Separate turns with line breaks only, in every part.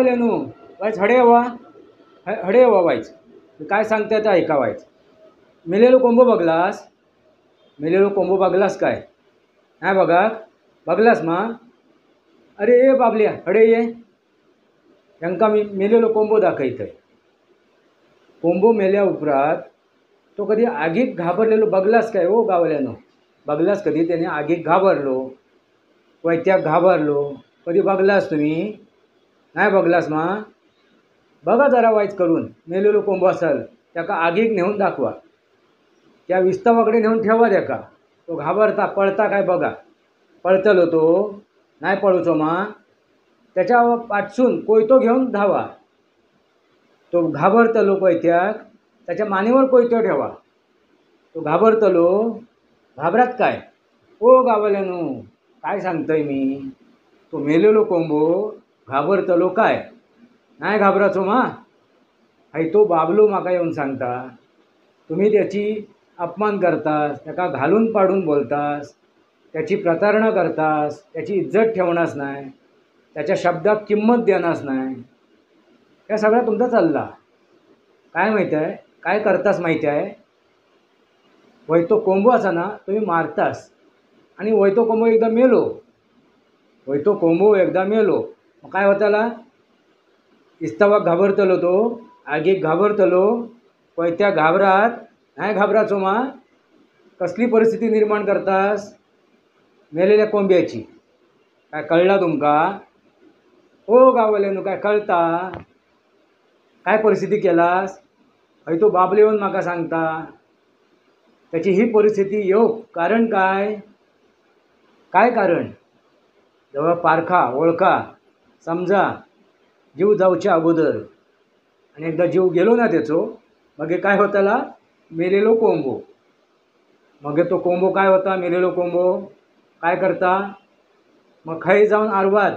गावल्यानू वायच हडे हवा हडे हवा वायच काय सांगते ते ऐका वायच. मेलेलो कोंबो बघलास? मेलेलो कोंबो बघलास काय? नाही बघलास मा? अरे ये बाबल्या हडे ये, यांका मी मेलेलो कोंबो दाखयतय. कोंबो मेल्या उपरांत तो कधी आगीक घाबरलेलो बघलास काय हो गावल्यानो? बघलास कधी त्याने आगीक घाबरलो, वैत्याक घाबरलो? कधी बघलास तुम्ही? नाही बघलास मा? बघा जरा वाईच करून. मेलेलो कोंबो असेल त्याका आगीक नेऊन दाखवा, त्या विस्तवाकडे नेऊन ठेवा त्याका. तो घाबरता पळता काय बघा. पळतलो तो? नाही पळूचो मा? त्याच्या पाठसून कोयतो घेऊन धावा. तो घाबरतलो कोयत्याक, त्याच्या मानेवर कोयतो ठेवा. तो घाबरतलो, घाबरात काय ओ गावल्यानू? काय सांगतोय मी? तो मेलेलो कोंबो घाबरतलो काय? नाही घाबराचो मा? हाय तो बाबलो माका येऊन सांगता. तुम्ही त्याची अपमान करतास, त्याका घालून पाडून बोलतास, त्याची प्रतारणा करतास, त्याची इज्जत ठेवणास नाही, त्याच्या शब्दात किंमत देणास नाही. या सगळा तुमचा चालला. काय माहीत आहे काय करतास माहिती आहे? वैतो कोंबो असा ना तुम्ही मारतास, आणि वैतो कोंबो एकदा मेलो, वैतो कोंबो एकदा मेलो मग काय होताला? इस्तवाक घाबरतलो तो, आगीक घाबरतलो, वैत्या घाबरात नाही घाबराचो मा? कसली परिस्थिती निर्माण करतास मेलेल्या कोंब्याची? काय कळला तुमका? हो गावल्यानू काय कळता? काय परिस्थिती केलास? हय तो बाबले येऊन माका सांगता. त्याची ही परिस्थिती येऊ कारण काय? काय कारण? जेव्हा पारखा ओळखा समजा जीव जाऊच्या अगोदर. आणि एकदा जीव गेलो ना त्याचो मग हे काय होताला? मेलेलो कोंबो. मग तो कोंबो काय होता? मेलेलो कोंबो काय करता? मग खय जाऊन आरवात,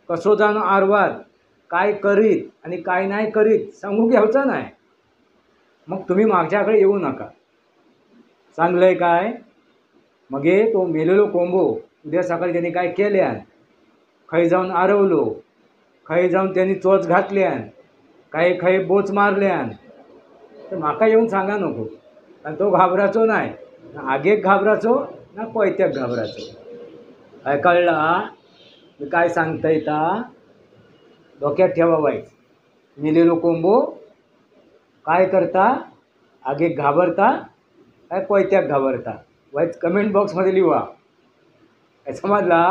कसो जाऊन आरवात, काय करीत आणि काय नाही करीत सांगू घ्यायचं नाही. मग तुम्ही माझ्याकडे येऊ नका. चांगलंय काय? मग तो मेलेलो कोंबो उद्या सकाळी त्यांनी काय केल्यान, खय जाऊन आरवलो, खय जाऊन त्यांनी चोच घातल्यान, खय बोच मारल्यान, तर माका येऊन सांगा नको. आणि तो घाबराचो नाही, ना आगेक घाबराचो ना कोयत्याक घाबराचो. काय कळला? मी काय सांगता येता डोक्यात ठेवा वाईच. मेलेलो कोंबो काय करता? आगेक घाबरता काय कोयत्याक घाबरता? वाईच कमेंट बॉक्समध्ये लिहा. समजला?